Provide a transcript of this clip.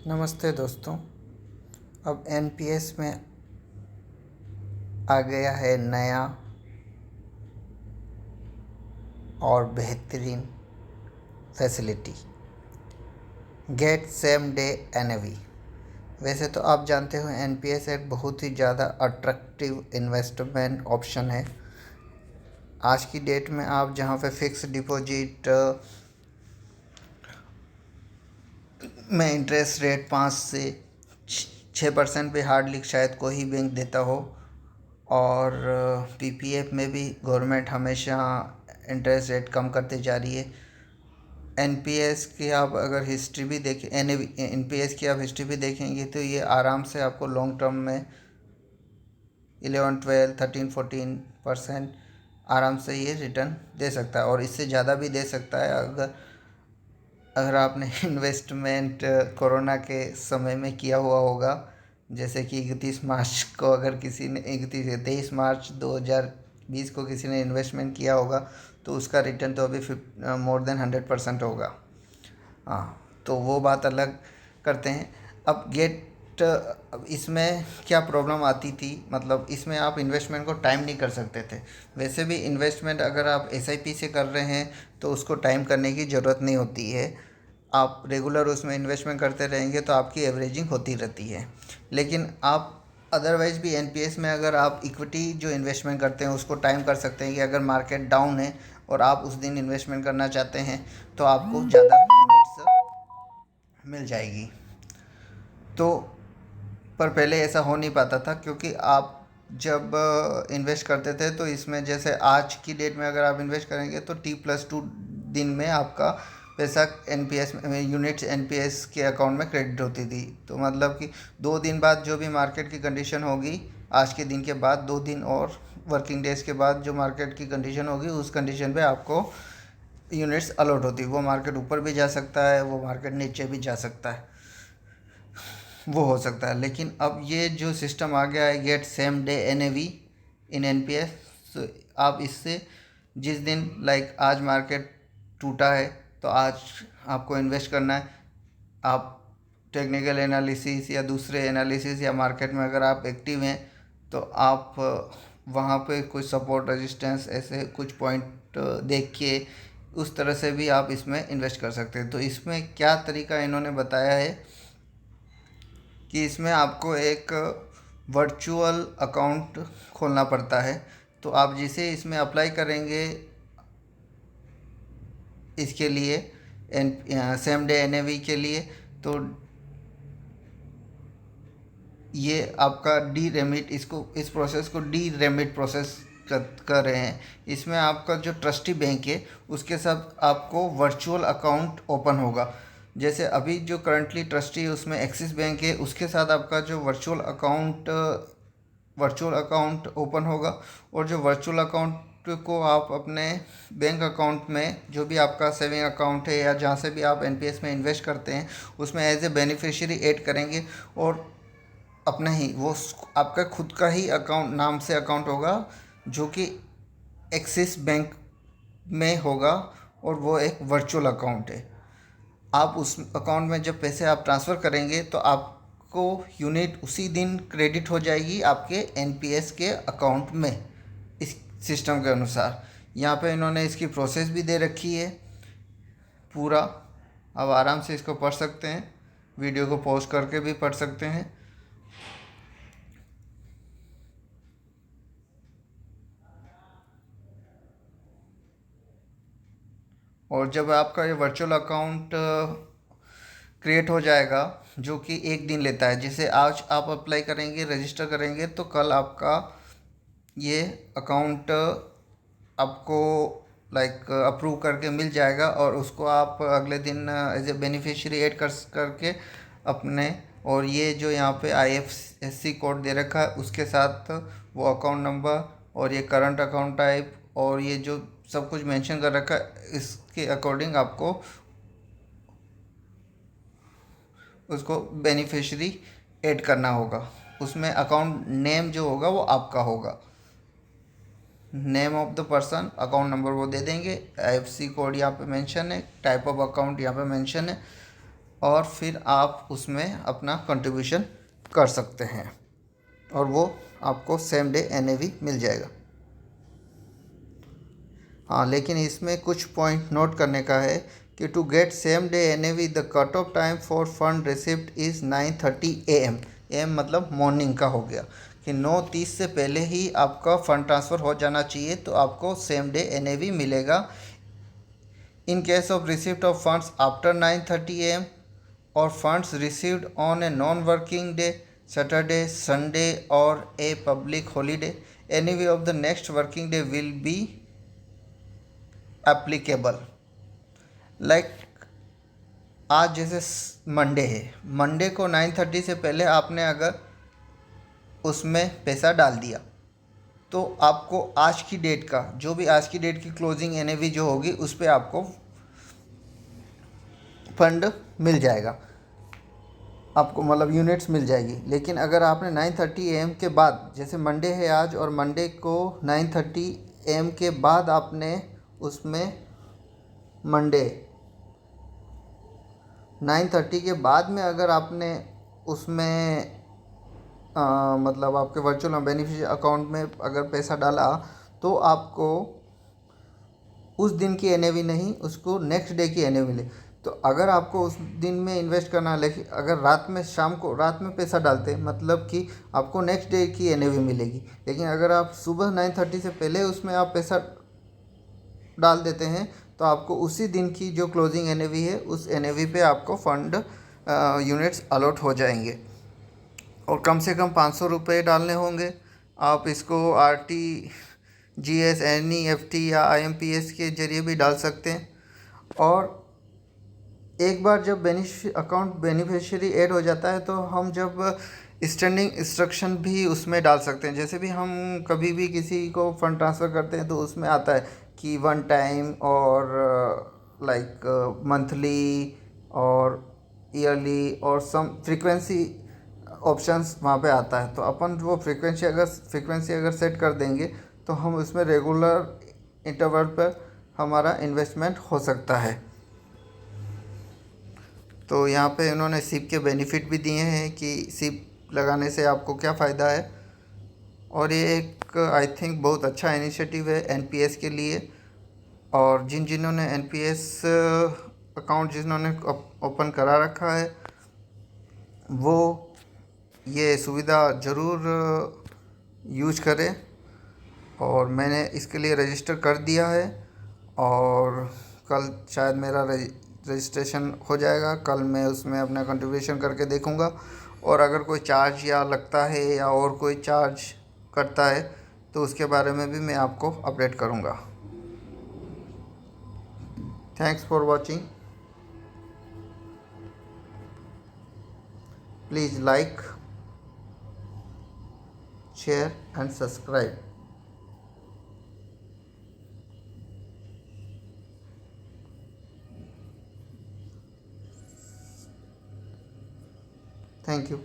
नमस्ते दोस्तों। अब एनपीएस में आ गया है नया और बेहतरीन facility, gate same day NAV. वैसे तो आप जानते हो एनपीएस एक बहुत ही ज़्यादा अट्रैक्टिव इन्वेस्टमेंट ऑप्शन है। आज की डेट में आप जहाँ पे फिक्स डिपॉजिट में इंटरेस्ट रेट 5 से 6% पे हार्डली शायद कोई ही बैंक देता हो, और पीपीएफ में भी गवर्नमेंट हमेशा इंटरेस्ट रेट कम करते जा रही है। एनपीएस की आप अगर हिस्ट्री भी देखें, एनपीएस की आप हिस्ट्री भी देखेंगे तो ये आराम से आपको लॉन्ग टर्म में 11, 12, 13, 14% आराम से ये रिटर्न दे सकता है, और इससे ज़्यादा भी दे सकता है अगर अगर आपने इन्वेस्टमेंट कोरोना के समय में किया हुआ होगा। जैसे कि 31 मार्च को अगर किसी ने 23 मार्च 2020 को किसी ने इन्वेस्टमेंट किया होगा तो उसका रिटर्न तो अभी मोर देन 100% होगा। हाँ, तो वो बात अलग करते हैं। अब इसमें क्या प्रॉब्लम आती थी, मतलब इसमें आप इन्वेस्टमेंट को टाइम नहीं कर सकते थे। वैसे भी इन्वेस्टमेंट अगर आप एसआईपी से कर रहे हैं तो उसको टाइम करने की ज़रूरत नहीं होती है। आप रेगुलर उसमें इन्वेस्टमेंट करते रहेंगे तो आपकी एवरेजिंग होती रहती है। लेकिन आप अदरवाइज़ भी एनपीएस में अगर आप इक्विटी जो इन्वेस्टमेंट करते हैं उसको टाइम कर सकते हैं कि अगर मार्केट डाउन है और आप उस दिन इन्वेस्टमेंट करना चाहते हैं तो आपको ज़्यादा यूनिट्स मिल जाएगी। तो पर पहले ऐसा हो नहीं पाता था, क्योंकि आप जब इन्वेस्ट करते थे तो इसमें जैसे आज की डेट में अगर आप इन्वेस्ट करेंगे तो T+2 दिन में आपका पैसा एनपीएस में यूनिट्स एनपीएस के अकाउंट में क्रेडिट होती थी। तो मतलब कि 2 दिन बाद जो भी मार्केट की कंडीशन होगी, आज के दिन के बाद 2 दिन और वर्किंग डेज के बाद जो मार्केट की कंडीशन होगी उस कंडीशन पे आपको यूनिट्स अलॉट होती है। वो मार्केट ऊपर भी जा सकता है, वो मार्केट नीचे भी जा सकता है, वो हो सकता है। लेकिन अब ये जो सिस्टम आ गया है गेट सेम डे एनएवी इन एनपीएस, तो आप इससे जिस दिन आज मार्केट टूटा है तो आज आपको इन्वेस्ट करना है। आप टेक्निकल एनालिसिस या दूसरे एनालिसिस या मार्केट में अगर आप एक्टिव हैं तो आप वहाँ पे कुछ सपोर्ट रेजिस्टेंस ऐसे कुछ पॉइंट देख के उस तरह से भी आप इसमें इन्वेस्ट कर सकते हैं। तो इसमें क्या तरीका इन्होंने बताया है कि इसमें आपको एक वर्चुअल अकाउंट खोलना पड़ता है। तो आप जिसे इसमें अप्लाई करेंगे इसके लिए सेम डे एनएवी के लिए, तो ये आपका डी रेमिट, इस प्रोसेस को डी रेमिट प्रोसेस कर रहे हैं। इसमें आपका जो ट्रस्टी बैंक है उसके साथ आपको वर्चुअल अकाउंट ओपन होगा। जैसे अभी जो करंटली ट्रस्टी है उसमें एक्सिस बैंक है, उसके साथ आपका जो वर्चुअल अकाउंट ओपन होगा। और जो वर्चुअल अकाउंट को आप अपने बैंक अकाउंट में, जो भी आपका सेविंग अकाउंट है या जहाँ से भी आप एनपीएस में इन्वेस्ट करते हैं, उसमें एज ए बेनिफिशियरी ऐड करेंगे। और अपना ही वो आपका खुद का ही अकाउंट नाम से अकाउंट होगा जो कि एक्सिस बैंक में होगा, और वो एक वर्चुअल अकाउंट है। आप उस अकाउंट में जब पैसे आप ट्रांसफ़र करेंगे तो आपको यूनिट उसी दिन क्रेडिट हो जाएगी आपके एनपीएस के अकाउंट में, इस सिस्टम के अनुसार। यहाँ पे इन्होंने इसकी प्रोसेस भी दे रखी है पूरा। आप आराम से इसको पढ़ सकते हैं, वीडियो को पॉज करके भी पढ़ सकते हैं। और जब आपका ये वर्चुअल अकाउंट क्रिएट हो जाएगा, जो कि 1 दिन लेता है, जैसे आज आप अप्लाई करेंगे, रजिस्टर करेंगे, तो कल आपका ये अकाउंट आपको अप्रूव करके मिल जाएगा, और उसको आप अगले दिन एज ए बेनिफिशियरी ऐड करके अपने, और ये जो यहाँ पे आईएफएससी कोड दे रखा है उसके साथ वो अकाउंट नंबर और ये करंट अकाउंट टाइप और ये जो सब कुछ मेंशन कर रखा है, इसके अकॉर्डिंग आपको उसको बेनिफिशियरी ऐड करना होगा। उसमें अकाउंट नेम जो होगा वो आपका होगा, name of the person, account number वो दे देंगे, आईएफएससी कोड यहाँ पे मेंशन है, टाइप ऑफ अकाउंट यहाँ पे मेंशन है, और फिर आप उसमें अपना कंट्रीब्यूशन कर सकते हैं और वो आपको सेम डे एनएवी मिल जाएगा। हाँ, लेकिन इसमें कुछ पॉइंट नोट करने का है कि to get same day NAV the cut off time for fund receipt is 9:30 AM। M मतलब मॉर्निंग का हो गया कि 9:30 से पहले ही आपका फ़ंड ट्रांसफ़र हो जाना चाहिए, तो आपको सेम डे एनएवी मिलेगा। In case of receipt of funds after 9:30 AM or funds received on a non-working day, Saturday, Sunday or a public holiday, any way of the next working day will be applicable. Like आज जैसे Monday है, Monday को 9:30 से पहले आपने अगर उसमें पैसा डाल दिया तो आपको आज की डेट का जो भी आज की डेट की क्लोजिंग एनएवी जो होगी उस पर आपको फंड मिल जाएगा, आपको मतलब यूनिट्स मिल जाएगी। लेकिन अगर आपने 9:30 AM के बाद, जैसे मंडे है आज और मंडे को 9:30 AM के बाद आपने उसमें मंडे 9:30 के बाद में अगर आपने उसमें मतलब आपके वर्चुअल बेनिफिशियरी अकाउंट में अगर पैसा डाला तो आपको उस दिन की एनएवी नहीं, उसको नेक्स्ट डे की एनएवी मिले। तो अगर आपको उस दिन में इन्वेस्ट करना है, लेकिन अगर रात में शाम को रात में पैसा डालते हैं मतलब कि आपको नेक्स्ट डे की एनएवी मिलेगी। लेकिन अगर आप सुबह 9:30 से पहले उसमें आप पैसा डाल देते हैं तो आपको उसी दिन की जो क्लोजिंग एनएवी है उस एनएवी पे आपको फंड यूनिट्स अलॉट हो जाएंगे और कम से कम 500 रुपये डालने होंगे। आप इसको RTGS, NEFT या IMPS के ज़रिए भी डाल सकते हैं। और एक बार जब बेनिफिशियरी ऐड हो जाता है तो हम जब स्टैंडिंग इंस्ट्रक्शन भी उसमें डाल सकते हैं। जैसे भी हम कभी भी किसी को फंड ट्रांसफ़र करते हैं तो उसमें आता है कि वन टाइम और लाइक मंथली और ईयरली और सम फ्रीक्वेंसी ऑप्शंस वहाँ पे आता है। तो अपन वो फ्रीक्वेंसी अगर सेट कर देंगे तो हम उसमें रेगुलर इंटरवल पर हमारा इन्वेस्टमेंट हो सकता है। तो यहाँ पे इन्होंने सिप के बेनिफिट भी दिए हैं कि सिप लगाने से आपको क्या फ़ायदा है। और ये एक आई थिंक बहुत अच्छा इनिशिएटिव है एनपीएस के लिए। और जिन्होंने एनपीएस अकाउंट जिन्होंने ओपन करा रखा है वो ये सुविधा ज़रूर यूज करें। और मैंने इसके लिए रजिस्टर कर दिया है और कल शायद मेरा रजिस्ट्रेशन हो जाएगा। कल मैं उसमें अपना कंट्रीब्यूशन करके देखूंगा और अगर कोई चार्ज या लगता है या और कोई चार्ज करता है तो उसके बारे में भी मैं आपको अपडेट करूंगा। Thanks for watching. Please like, share and subscribe. Thank you.